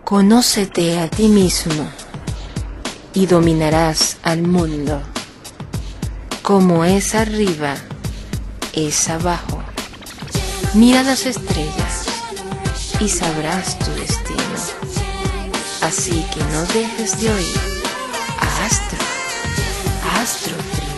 Conócete a ti mismo y dominarás al mundo. Como es arriba, es abajo. Mira las estrellas y sabrás tu destino. Así que no dejes de oír a Astro Trino.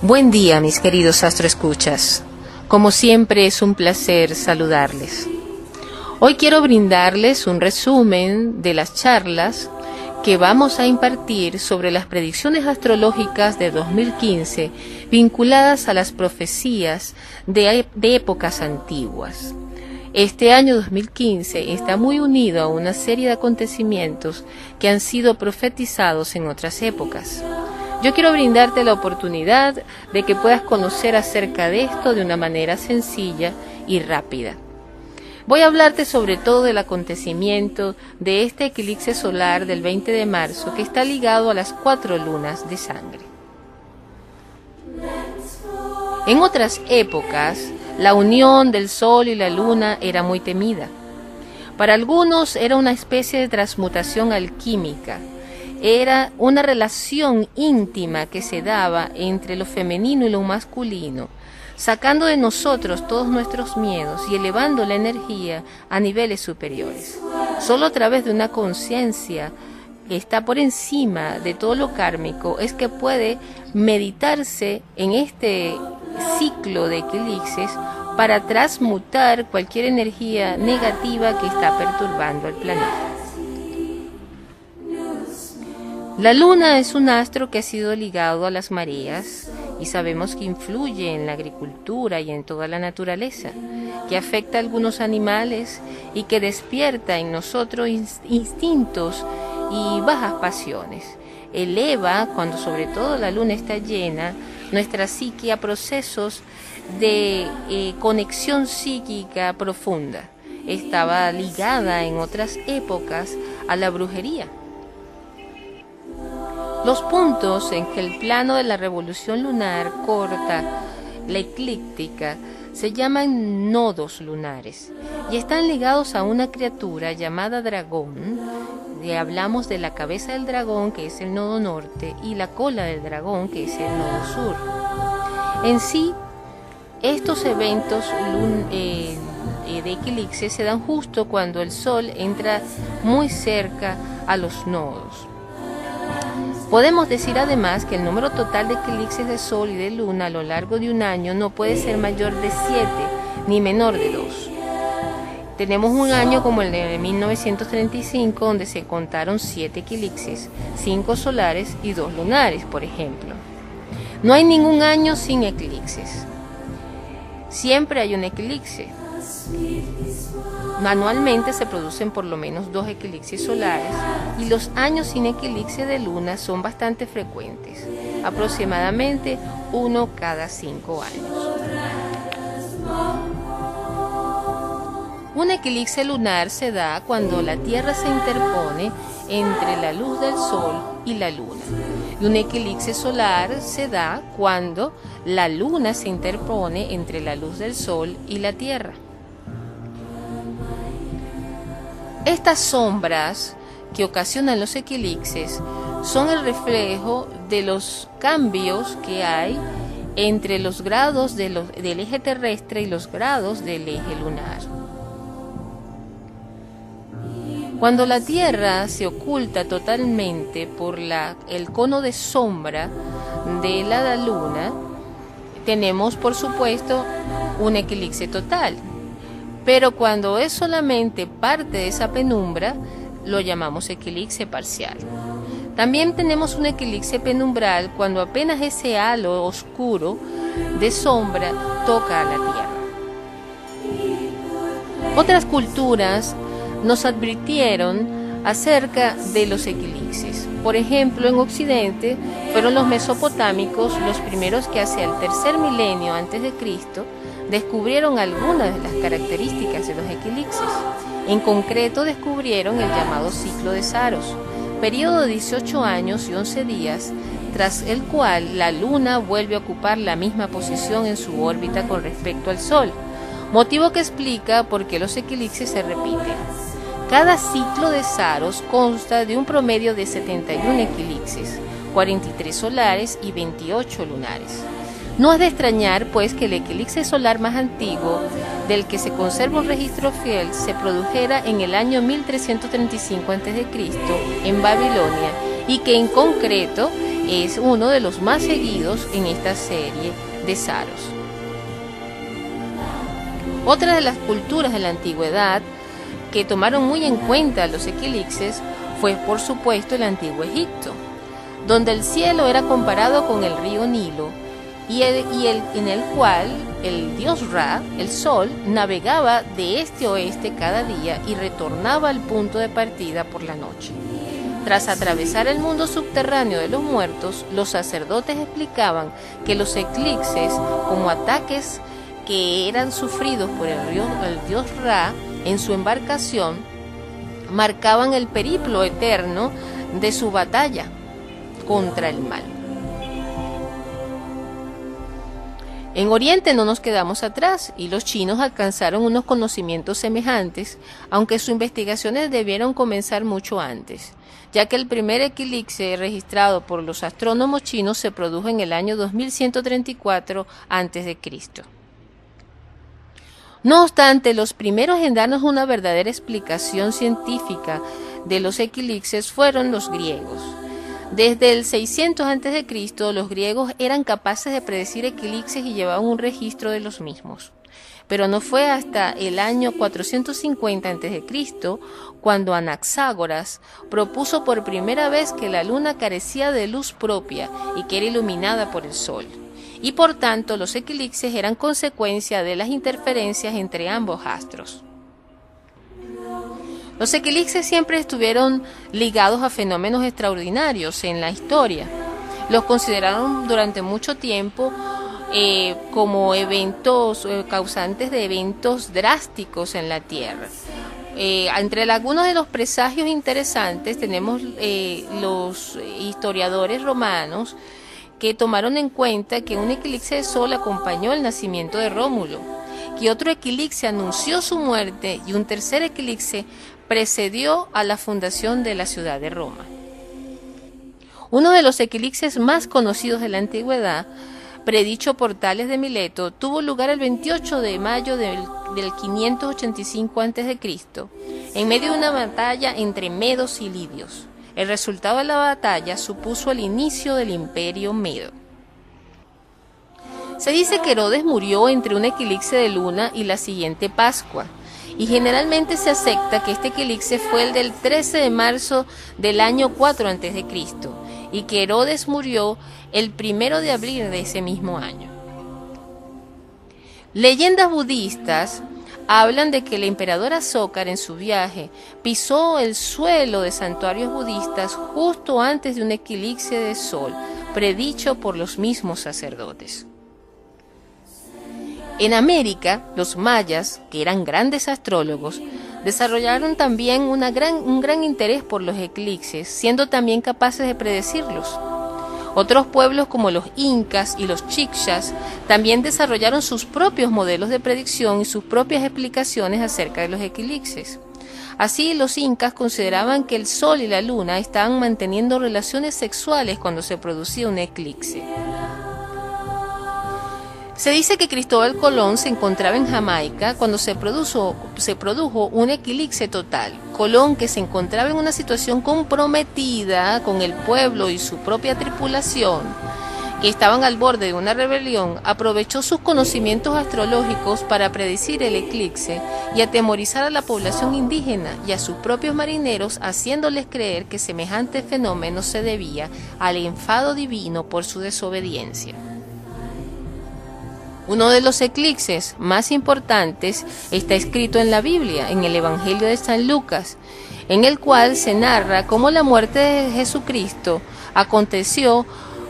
Buen día, mis queridos astroescuchas. Como siempre, es un placer saludarles. Hoy quiero brindarles un resumen de las charlas que vamos a impartir sobre las predicciones astrológicas de 2015 vinculadas a las profecías de épocas antiguas. Este año 2015 está muy unido a una serie de acontecimientos que han sido profetizados en otras épocas. Yo quiero brindarte la oportunidad de que puedas conocer acerca de esto de una manera sencilla y rápida. Voy a hablarte sobre todo del acontecimiento de este eclipse solar del 20 de marzo que está ligado a las 4 lunas de sangre. En otras épocas, la unión del Sol y la Luna era muy temida. Para algunos era una especie de transmutación alquímica. Era una relación íntima que se daba entre lo femenino y lo masculino, sacando de nosotros todos nuestros miedos y elevando la energía a niveles superiores. Solo a través de una conciencia que está por encima de todo lo kármico es que puede meditarse en este ciclo de eclipses para transmutar cualquier energía negativa que está perturbando al planeta. La luna es un astro que ha sido ligado a las mareas y sabemos que influye en la agricultura y en toda la naturaleza, que afecta a algunos animales y que despierta en nosotros instintos y bajas pasiones. Eleva, cuando sobre todo la luna está llena, nuestra psique a procesos de conexión psíquica profunda. Estaba ligada en otras épocas a la brujería. Los puntos en que el plano de la revolución lunar corta la eclíptica se llaman nodos lunares y están ligados a una criatura llamada dragón. Y hablamos de la cabeza del dragón, que es el nodo norte, y la cola del dragón, que es el nodo sur. En sí, estos eventos de eclipses se dan justo cuando el Sol entra muy cerca a los nodos. Podemos decir además que el número total de eclipses de Sol y de Luna a lo largo de un año no puede ser mayor de 7 ni menor de 2. Tenemos un año como el de 1935 donde se contaron 7 eclipses, 5 solares y 2 lunares, por ejemplo. No hay ningún año sin eclipses. Siempre hay un eclipse. Anualmente se producen por lo menos 2 eclipses solares y los años sin eclipse de luna son bastante frecuentes, aproximadamente 1 cada 5 años. Un eclipse lunar se da cuando la Tierra se interpone entre la luz del Sol y la Luna. Y un eclipse solar se da cuando la Luna se interpone entre la luz del Sol y la Tierra. Estas sombras que ocasionan los eclipses son el reflejo de los cambios que hay entre los grados del eje terrestre y los grados del eje lunar. Cuando la Tierra se oculta totalmente por el cono de sombra de la Luna, tenemos por supuesto un eclipse total. Pero cuando es solamente parte de esa penumbra, lo llamamos eclipse parcial. También tenemos un eclipse penumbral cuando apenas ese halo oscuro de sombra toca a la Tierra. Otras culturas nos advirtieron acerca de los eclipses. Por ejemplo, en Occidente fueron los mesopotámicos los primeros que hacia el tercer milenio antes de Cristo descubrieron algunas de las características de los eclipses. En concreto, descubrieron el llamado ciclo de Saros, periodo de 18 años y 11 días, tras el cual la Luna vuelve a ocupar la misma posición en su órbita con respecto al Sol, motivo que explica por qué los eclipses se repiten. Cada ciclo de Saros consta de un promedio de 71 eclipses, 43 solares y 28 lunares. No es de extrañar, pues, que el eclipse solar más antiguo, del que se conserva un registro fiel, se produjera en el año 1335 a.C. en Babilonia, y que en concreto es uno de los más seguidos en esta serie de Saros. Otra de las culturas de la antigüedad que tomaron muy en cuenta los eclipses fue, por supuesto, el antiguo Egipto, donde el cielo era comparado con el río Nilo, en el cual el dios Ra, el sol, navegaba de este a oeste cada día y retornaba al punto de partida por la noche. Tras atravesar el mundo subterráneo de los muertos, los sacerdotes explicaban que los eclipses, como ataques que eran sufridos por el dios Ra en su embarcación, marcaban el periplo eterno de su batalla contra el mal. En Oriente no nos quedamos atrás y los chinos alcanzaron unos conocimientos semejantes, aunque sus investigaciones debieron comenzar mucho antes, ya que el primer eclipse registrado por los astrónomos chinos se produjo en el año 2134 a.C. No obstante, los primeros en darnos una verdadera explicación científica de los eclipses fueron los griegos. Desde el 600 a.C., los griegos eran capaces de predecir eclipses y llevaban un registro de los mismos. Pero no fue hasta el año 450 a.C. cuando Anaxágoras propuso por primera vez que la luna carecía de luz propia y que era iluminada por el sol. Y por tanto, los eclipses eran consecuencia de las interferencias entre ambos astros. Los eclipses siempre estuvieron ligados a fenómenos extraordinarios en la historia. Los consideraron durante mucho tiempo como eventos causantes de eventos drásticos en la Tierra. Entre algunos de los presagios interesantes tenemos los historiadores romanos que tomaron en cuenta que un eclipse de sol acompañó el nacimiento de Rómulo, que otro eclipse anunció su muerte y un tercer eclipse precedió a la fundación de la ciudad de Roma. Uno de los eclipses más conocidos de la antigüedad, predicho por Tales de Mileto, tuvo lugar el 28 de mayo del 585 a.C., en medio de una batalla entre medos y lidios. El resultado de la batalla supuso el inicio del imperio medo. Se dice que Herodes murió entre un eclipse de luna y la siguiente Pascua, y generalmente se acepta que este eclipse fue el del 13 de marzo del año 4 a.C., y que Herodes murió el 1 de abril de ese mismo año. Leyendas budistas hablan de que el emperador Asócar en su viaje pisó el suelo de santuarios budistas justo antes de un eclipse de sol, predicho por los mismos sacerdotes. En América, los mayas, que eran grandes astrólogos, desarrollaron también un gran interés por los eclipses, siendo también capaces de predecirlos. Otros pueblos como los incas y los chichas también desarrollaron sus propios modelos de predicción y sus propias explicaciones acerca de los eclipses. Así, los incas consideraban que el sol y la luna estaban manteniendo relaciones sexuales cuando se producía un eclipse. Se dice que Cristóbal Colón se encontraba en Jamaica cuando se produjo un eclipse total. Colón, que se encontraba en una situación comprometida con el pueblo y su propia tripulación, que estaban al borde de una rebelión, aprovechó sus conocimientos astrológicos para predecir el eclipse y atemorizar a la población indígena y a sus propios marineros, haciéndoles creer que semejante fenómeno se debía al enfado divino por su desobediencia. Uno de los eclipses más importantes está escrito en la Biblia, en el Evangelio de San Lucas, en el cual se narra cómo la muerte de Jesucristo aconteció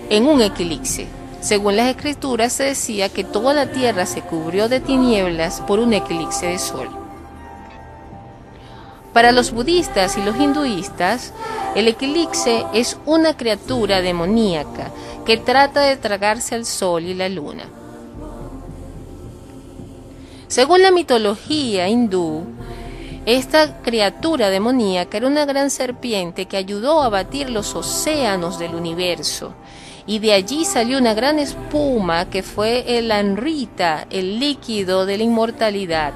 en un eclipse. Según las Escrituras se decía que toda la tierra se cubrió de tinieblas por un eclipse de sol. Para los budistas y los hinduistas, el equilixe es una criatura demoníaca que trata de tragarse al sol y la luna. Según la mitología hindú, esta criatura demoníaca era una gran serpiente que ayudó a batir los océanos del universo, y de allí salió una gran espuma que fue el Amrita, el líquido de la inmortalidad.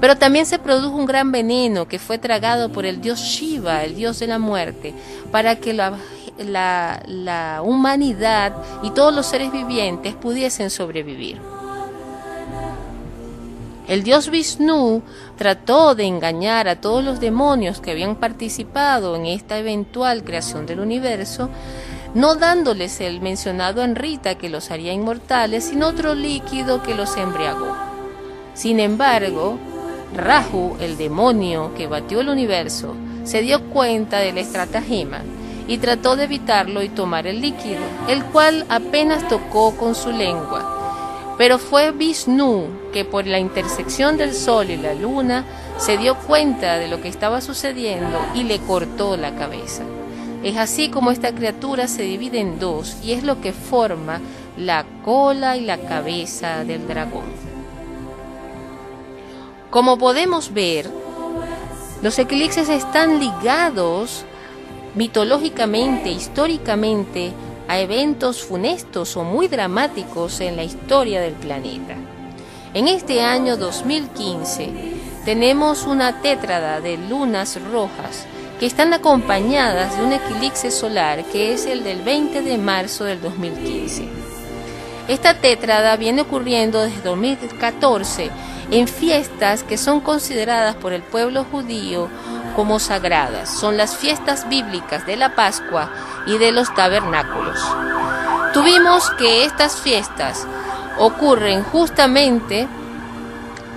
Pero también se produjo un gran veneno que fue tragado por el dios Shiva, el dios de la muerte, para que la humanidad y todos los seres vivientes pudiesen sobrevivir. El dios Vishnu trató de engañar a todos los demonios que habían participado en esta eventual creación del universo, no dándoles el mencionado Amrita que los haría inmortales, sino otro líquido que los embriagó. Sin embargo, Rahu, el demonio que batió el universo, se dio cuenta de la estratagema y trató de evitarlo y tomar el líquido, el cual apenas tocó con su lengua. Pero fue Vishnu que, por la intersección del sol y la luna, se dio cuenta de lo que estaba sucediendo y le cortó la cabeza. Es así como esta criatura se divide en dos y es lo que forma la cola y la cabeza del dragón. Como podemos ver, los equilixes están ligados mitológicamente, históricamente, a eventos funestos o muy dramáticos en la historia del planeta. En este año 2015 tenemos una tétrada de lunas rojas que están acompañadas de un eclipse solar que es el del 20 de marzo del 2015. Esta tétrada viene ocurriendo desde 2014 en fiestas que son consideradas por el pueblo judío como sagradas. Son las fiestas bíblicas de la Pascua y de los tabernáculos. Tuvimos que estas fiestas ocurren justamente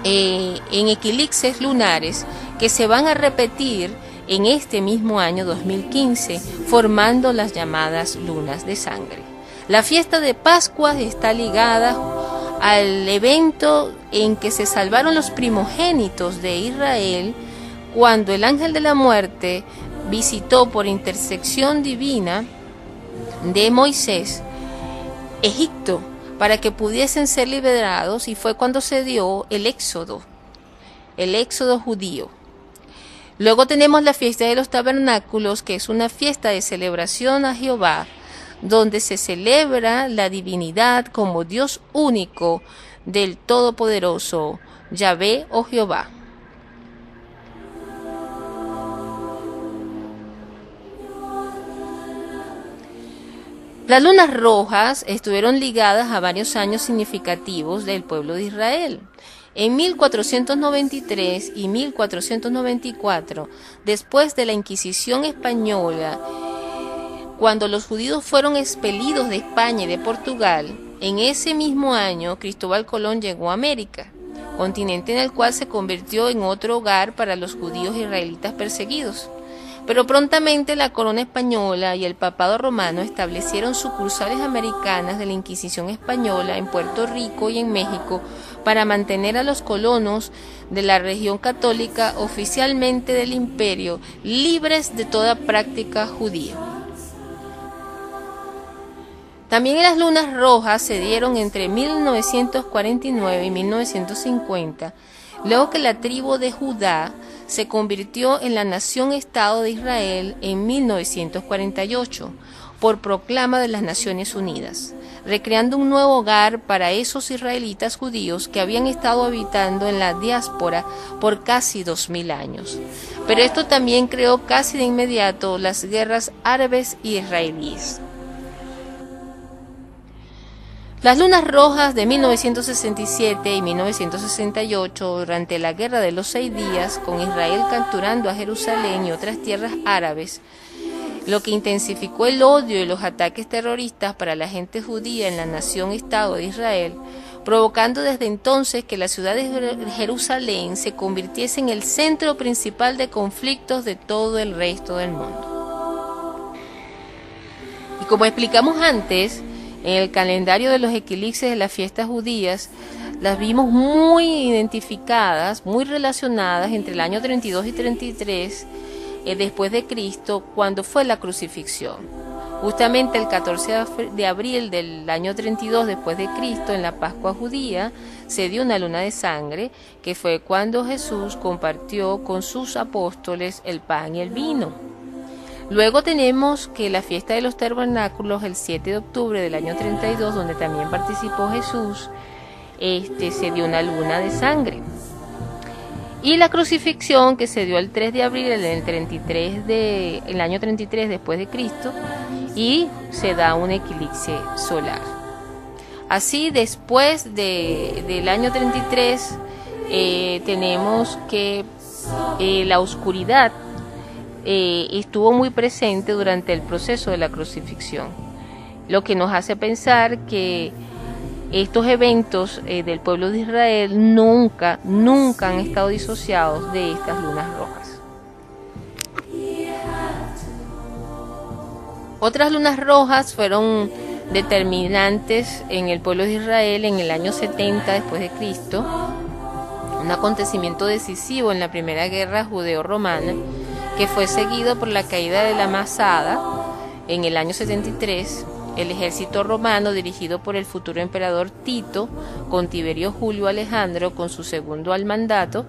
en eclipses lunares que se van a repetir en este mismo año 2015, formando las llamadas lunas de sangre. La fiesta de Pascua está ligada al evento en que se salvaron los primogénitos de Israel cuando el ángel de la muerte visitó por intersección divina de Moisés Egipto para que pudiesen ser liberados, y fue cuando se dio el éxodo judío. Luego tenemos la fiesta de los tabernáculos, que es una fiesta de celebración a Jehová, donde se celebra la divinidad como Dios único del Todopoderoso, Yahvé o Jehová. Las lunas rojas estuvieron ligadas a varios años significativos del pueblo de Israel. En 1493 y 1494, después de la Inquisición española, cuando los judíos fueron expelidos de España y de Portugal, en ese mismo año Cristóbal Colón llegó a América, continente en el cual se convirtió en otro hogar para los judíos israelitas perseguidos. Pero prontamente la corona española y el papado romano establecieron sucursales americanas de la Inquisición española en Puerto Rico y en México para mantener a los colonos de la región católica oficialmente del imperio libres de toda práctica judía. También las lunas rojas se dieron entre 1949 y 1950, luego que la tribu de Judá se convirtió en la nación-estado de Israel en 1948 por proclama de las Naciones Unidas, recreando un nuevo hogar para esos israelitas judíos que habían estado habitando en la diáspora por casi 2000 años. Pero esto también creó casi de inmediato las guerras árabes y israelíes. Las lunas rojas de 1967 y 1968, durante la Guerra de los 6 días, con Israel capturando a Jerusalén y otras tierras árabes, lo que intensificó el odio y los ataques terroristas para la gente judía en la nación-estado de Israel, provocando desde entonces que la ciudad de Jerusalén se convirtiese en el centro principal de conflictos de todo el resto del mundo. Y como explicamos antes, en el calendario de los eclipses de las fiestas judías, las vimos muy identificadas, muy relacionadas entre el año 32 y 33 después de Cristo, cuando fue la crucifixión. Justamente el 14 de abril del año 32 después de Cristo, en la Pascua judía, se dio una luna de sangre, que fue cuando Jesús compartió con sus apóstoles el pan y el vino. Luego tenemos que la fiesta de los tabernáculos, el 7 de octubre del año 32, donde también participó Jesús, se dio una luna de sangre. Y la crucifixión, que se dio el 3 de abril el año 33 después de Cristo, y se da un eclipse solar. Así, después del año 33, tenemos que la oscuridad estuvo muy presente durante el proceso de la crucifixión, lo que nos hace pensar que estos eventos del pueblo de Israel nunca han estado disociados de estas lunas rojas. Otras lunas rojas fueron determinantes en el pueblo de Israel en el año 70 después de Cristo, un acontecimiento decisivo en la primera guerra judeo-romana, que fue seguido por la caída de la Masada en el año 73. El ejército romano, dirigido por el futuro emperador Tito, con Tiberio Julio Alejandro, con su segundo al mandato,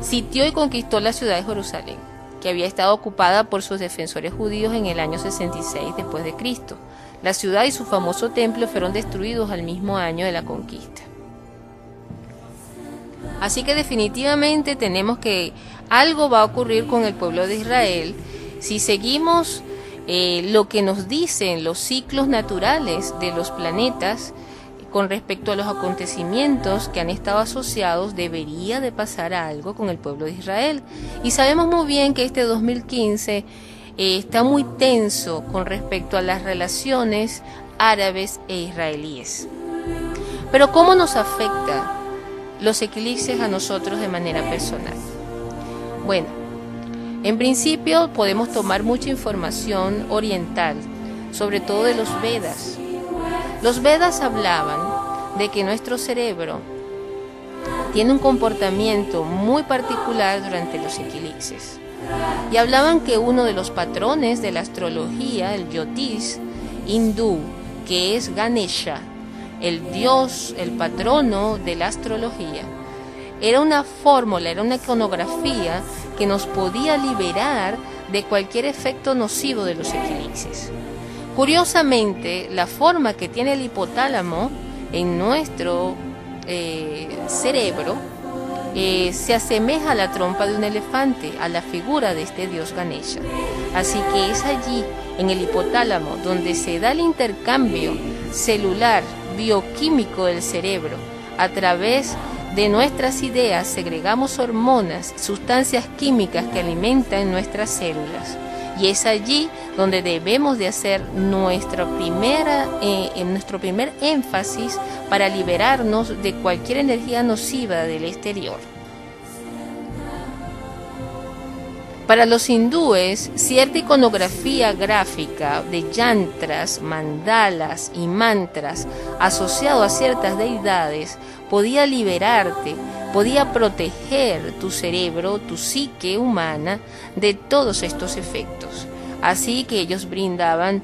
sitió y conquistó la ciudad de Jerusalén, que había estado ocupada por sus defensores judíos en el año 66 después de Cristo. La ciudad y su famoso templo fueron destruidos al mismo año de la conquista. Así que definitivamente tenemos que algo va a ocurrir con el pueblo de Israel si seguimos lo que nos dicen los ciclos naturales de los planetas con respecto a los acontecimientos que han estado asociados. Debería de pasar algo con el pueblo de Israel. Y sabemos muy bien que este 2015 está muy tenso con respecto a las relaciones árabes e israelíes. Pero ¿cómo nos afecta los eclipses a nosotros de manera personal? Bueno, en principio podemos tomar mucha información oriental, sobre todo de los Vedas. Los Vedas hablaban de que nuestro cerebro tiene un comportamiento muy particular durante los eclipses. Y hablaban que uno de los patrones de la astrología, el Jyotish hindú, que es Ganesha, el dios, el patrono de la astrología, era una fórmula, era una iconografía que nos podía liberar de cualquier efecto nocivo de los eclipses. Curiosamente, la forma que tiene el hipotálamo en nuestro cerebro se asemeja a la trompa de un elefante, a la figura de este dios Ganesha. Así que es allí, en el hipotálamo, donde se da el intercambio celular, bioquímico del cerebro. A través de nuestras ideas segregamos hormonas, sustancias químicas que alimentan nuestras células. Y es allí donde debemos de hacer nuestro primer énfasis para liberarnos de cualquier energía nociva del exterior. Para los hindúes, cierta iconografía gráfica de yantras, mandalas y mantras asociado a ciertas deidades podía liberarte, podía proteger tu cerebro, tu psique humana de todos estos efectos. Así que ellos brindaban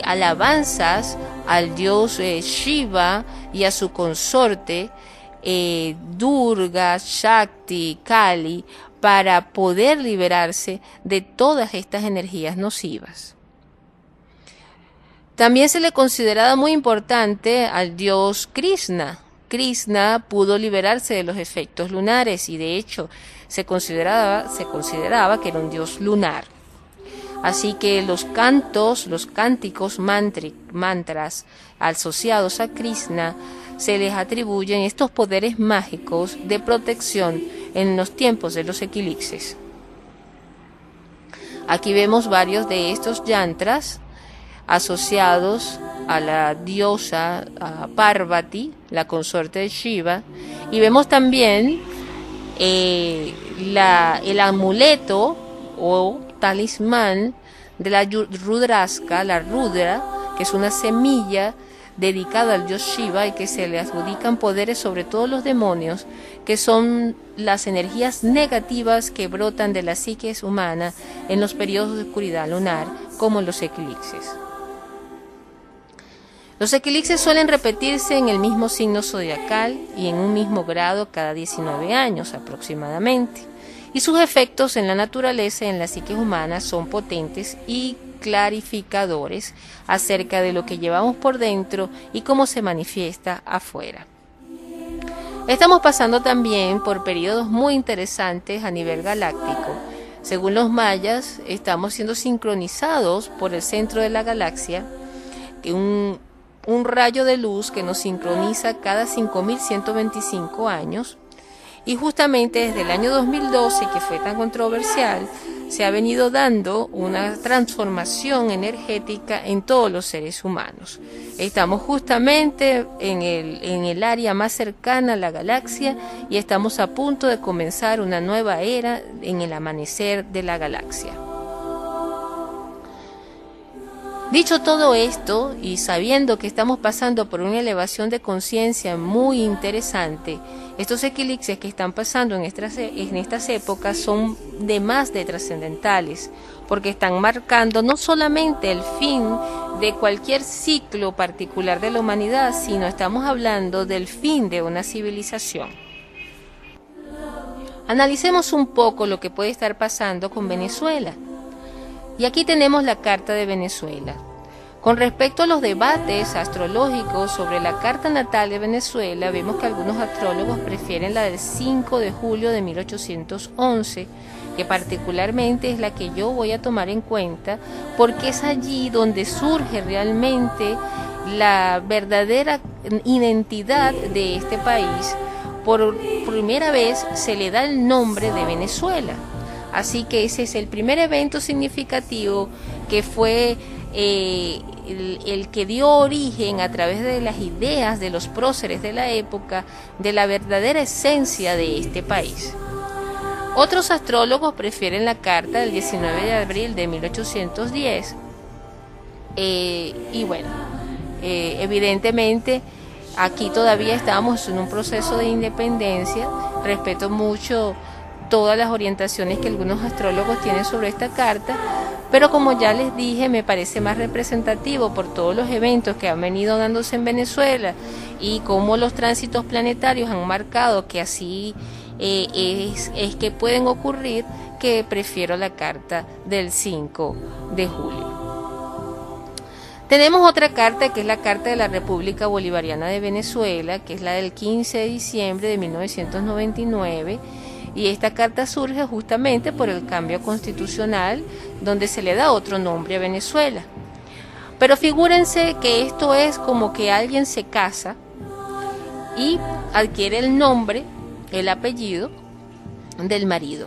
alabanzas al dios Shiva y a su consorte Durga, Shakti, Kali, para poder liberarse de todas estas energías nocivas. También se le consideraba muy importante al dios Krishna. Krishna pudo liberarse de los efectos lunares y de hecho se consideraba que era un dios lunar. Así que los cantos, los cánticos mantras asociados a Krishna, se les atribuyen estos poderes mágicos de protección en los tiempos de los eclipses. Aquí vemos varios de estos yantras asociados a la diosa Parvati, la consorte de Shiva, y vemos también el amuleto o talismán de la Rudraska, la Rudra, que es una semilla dedicado al dios Shiva y que se le adjudican poderes sobre todos los demonios, que son las energías negativas que brotan de la psique humana en los periodos de oscuridad lunar, como los eclipses. Los eclipses suelen repetirse en el mismo signo zodiacal y en un mismo grado cada 19 años aproximadamente, y sus efectos en la naturaleza y en la psique humana son potentes y clarificadores acerca de lo que llevamos por dentro y cómo se manifiesta afuera. Estamos pasando también por periodos muy interesantes a nivel galáctico. Según los mayas, estamos siendo sincronizados por el centro de la galaxia, un rayo de luz que nos sincroniza cada 5.125 años, y justamente desde el año 2012, que fue tan controversial, se ha venido dando una transformación energética en todos los seres humanos. Estamos justamente en el área más cercana a la galaxia y estamos a punto de comenzar una nueva era en el amanecer de la galaxia. Dicho todo esto, y sabiendo que estamos pasando por una elevación de conciencia muy interesante, estos eclipses que están pasando en estas épocas son de más de trascendentales, porque están marcando no solamente el fin de cualquier ciclo particular de la humanidad, sino estamos hablando del fin de una civilización. Analicemos un poco lo que puede estar pasando con Venezuela. Y aquí tenemos la carta de Venezuela. Con respecto a los debates astrológicos sobre la carta natal de Venezuela, vemos que algunos astrólogos prefieren la del 5 de julio de 1811, que particularmente es la que yo voy a tomar en cuenta, porque es allí donde surge realmente la verdadera identidad de este país. Por primera vez se le da el nombre de Venezuela. Así que ese es el primer evento significativo que fue el que dio origen a través de las ideas de los próceres de la época de la verdadera esencia de este país. Otros astrólogos prefieren la carta del 19 de abril de 1810 y bueno, evidentemente aquí todavía estamos en un proceso de independencia. Respeto mucho todas las orientaciones que algunos astrólogos tienen sobre esta carta, pero como ya les dije, me parece más representativo por todos los eventos que han venido dándose en Venezuela y cómo los tránsitos planetarios han marcado que así es que pueden ocurrir, que prefiero la carta del 5 de julio. Tenemos otra carta que es la Carta de la República Bolivariana de Venezuela, que es la del 15 de diciembre de 1999, y esta carta surge justamente por el cambio constitucional, donde se le da otro nombre a Venezuela. Pero figúrense que esto es como que alguien se casa y adquiere el nombre, el apellido del marido,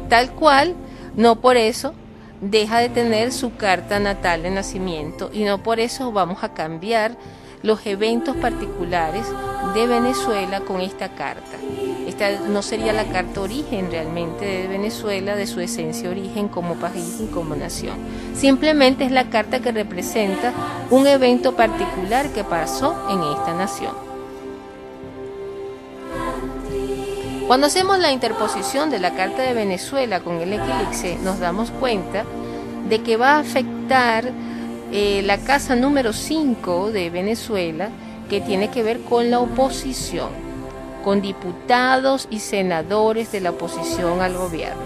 tal cual. No por eso deja de tener su carta natal de nacimiento y no por eso vamos a cambiar los eventos particulares de Venezuela con esta carta. Esta no sería la carta origen realmente de Venezuela, de su esencia origen como país y como nación. Simplemente es la carta que representa un evento particular que pasó en esta nación. Cuando hacemos la interposición de la carta de Venezuela con el eclipse, nos damos cuenta de que va a afectar la casa número 5 de Venezuela, que tiene que ver con la oposición, con diputados y senadores de la oposición al gobierno.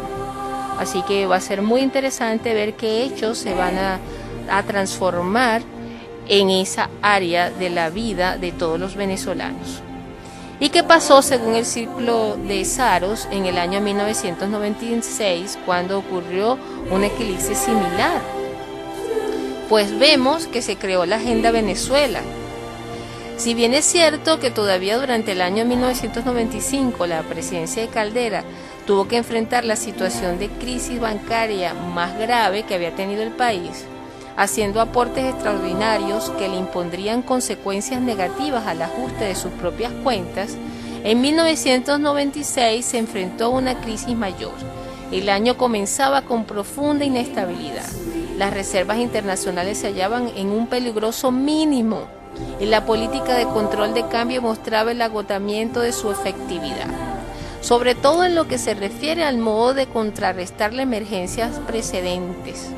Así que va a ser muy interesante ver qué hechos se van a transformar en esa área de la vida de todos los venezolanos. ¿Y qué pasó según el ciclo de Saros en el año 1996, cuando ocurrió un eclipse similar? Pues vemos que se creó la Agenda Venezuela. Si bien es cierto que todavía durante el año 1995 la presidencia de Caldera tuvo que enfrentar la situación de crisis bancaria más grave que había tenido el país, haciendo aportes extraordinarios que le impondrían consecuencias negativas al ajuste de sus propias cuentas, en 1996 se enfrentó a una crisis mayor. El año comenzaba con profunda inestabilidad. Las reservas internacionales se hallaban en un peligroso mínimo y la política de control de cambio mostraba el agotamiento de su efectividad, sobre todo en lo que se refiere al modo de contrarrestar las emergencias precedentes.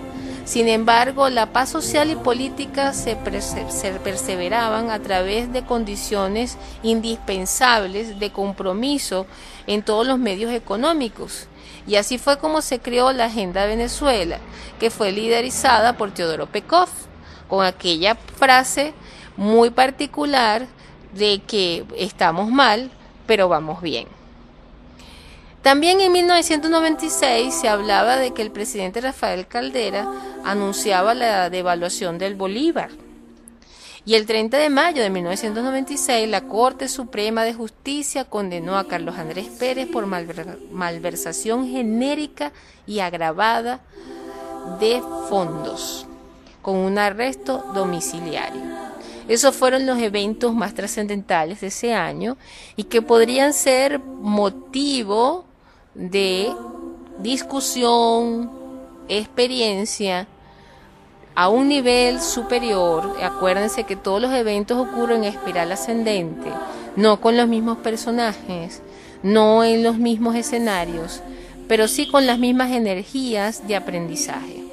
Sin embargo, la paz social y política se perseveraban a través de condiciones indispensables de compromiso en todos los medios económicos. Y así fue como se creó la Agenda Venezuela, que fue liderizada por Teodoro Pekov, con aquella frase muy particular de que estamos mal, pero vamos bien. También en 1996 se hablaba de que el presidente Rafael Caldera anunciaba la devaluación del bolívar. Y el 30 de mayo de 1996 la Corte Suprema de Justicia condenó a Carlos Andrés Pérez por malversación genérica y agravada de fondos, con un arresto domiciliario. Esos fueron los eventos más trascendentales de ese año y que podrían ser motivo de discusión, experiencia a un nivel superior. Acuérdense que todos los eventos ocurren en espiral ascendente, no con los mismos personajes, no en los mismos escenarios, pero sí con las mismas energías de aprendizaje.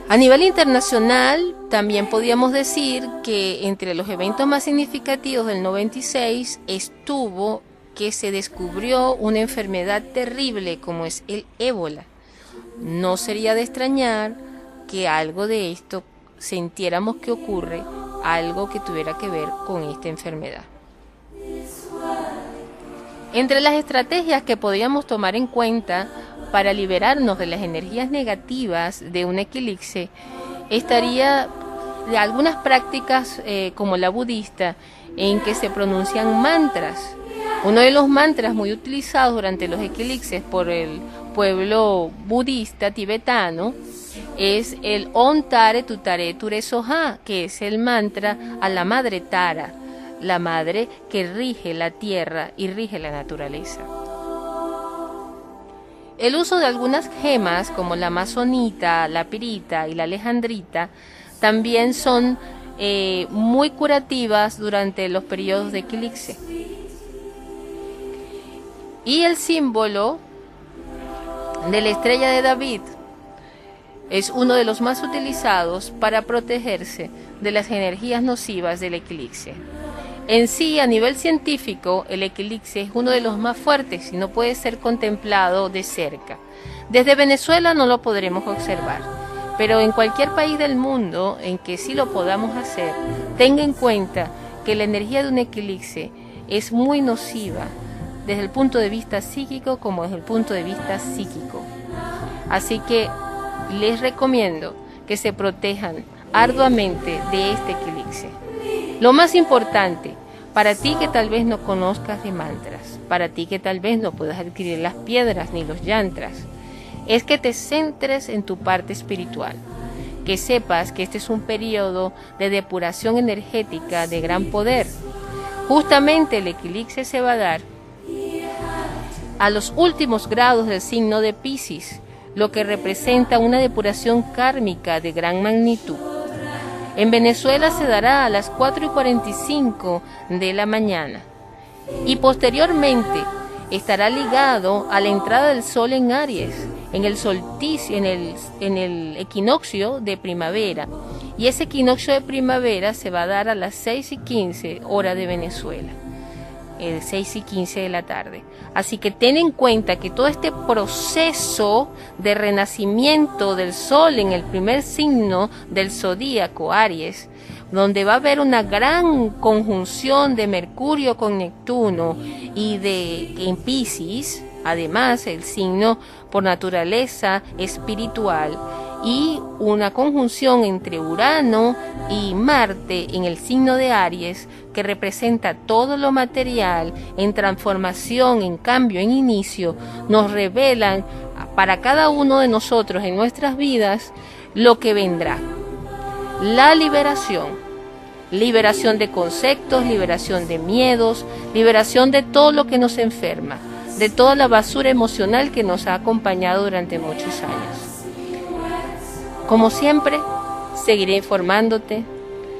A nivel internacional, también podíamos decir que entre los eventos más significativos del 96 estuvo que se descubrió una enfermedad terrible como es el ébola. No sería de extrañar que algo de esto sintiéramos que ocurre, algo que tuviera que ver con esta enfermedad. Entre las estrategias que podíamos tomar en cuenta para liberarnos de las energías negativas de un eclipse, estaría de algunas prácticas como la budista, en que se pronuncian mantras. Uno de los mantras muy utilizados durante los eclipses por el pueblo budista tibetano es el Om Tare Tutare Ture Soha, que es el mantra a la madre Tara, la madre que rige la tierra y rige la naturaleza. El uso de algunas gemas como la amazonita, la pirita y la alejandrita también son muy curativas durante los periodos de eclipse. Y el símbolo de la estrella de David es uno de los más utilizados para protegerse de las energías nocivas del eclipse. En sí, a nivel científico, el eclipse es uno de los más fuertes y no puede ser contemplado de cerca. Desde Venezuela no lo podremos observar, pero en cualquier país del mundo en que sí lo podamos hacer, tenga en cuenta que la energía de un eclipse es muy nociva desde el punto de vista psíquico como desde el punto de vista psíquico. Así que les recomiendo que se protejan arduamente de este eclipse. Lo más importante, para ti que tal vez no conozcas de mantras, para ti que tal vez no puedas adquirir las piedras ni los yantras, es que te centres en tu parte espiritual, que sepas que este es un periodo de depuración energética de gran poder. Justamente el eclipse se va a dar a los últimos grados del signo de Piscis, lo que representa una depuración kármica de gran magnitud. En Venezuela se dará a las 4:45 de la mañana y posteriormente estará ligado a la entrada del sol en Aries, en el solsticio, en el equinoccio de primavera, y ese equinoccio de primavera se va a dar a las 6:15 hora de Venezuela, 6:15 de la tarde. Así que ten en cuenta que todo este proceso de renacimiento del sol en el primer signo del zodíaco, Aries, donde va a haber una gran conjunción de Mercurio con Neptuno y en Piscis, además el signo por naturaleza espiritual, y una conjunción entre Urano y Marte en el signo de Aries, que representa todo lo material en transformación, en cambio, en inicio, nos revelan para cada uno de nosotros en nuestras vidas lo que vendrá. La liberación de conceptos, liberación de miedos, liberación de todo lo que nos enferma, de toda la basura emocional que nos ha acompañado durante muchos años. Como siempre, seguiré informándote,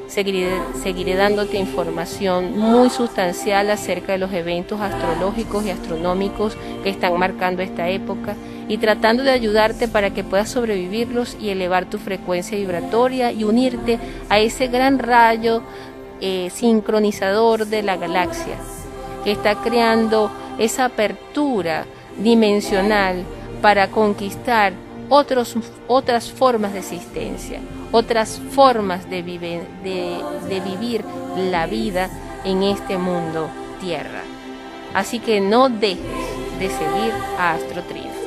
seguiré dándote información muy sustancial acerca de los eventos astrológicos y astronómicos que están marcando esta época y tratando de ayudarte para que puedas sobrevivirlos y elevar tu frecuencia vibratoria y unirte a ese gran rayo sincronizador de la galaxia que está creando esa apertura dimensional para conquistar otras formas de existencia, otras formas de vivir la vida en este mundo Tierra. Así que no dejes de seguir a Astro Triunfo.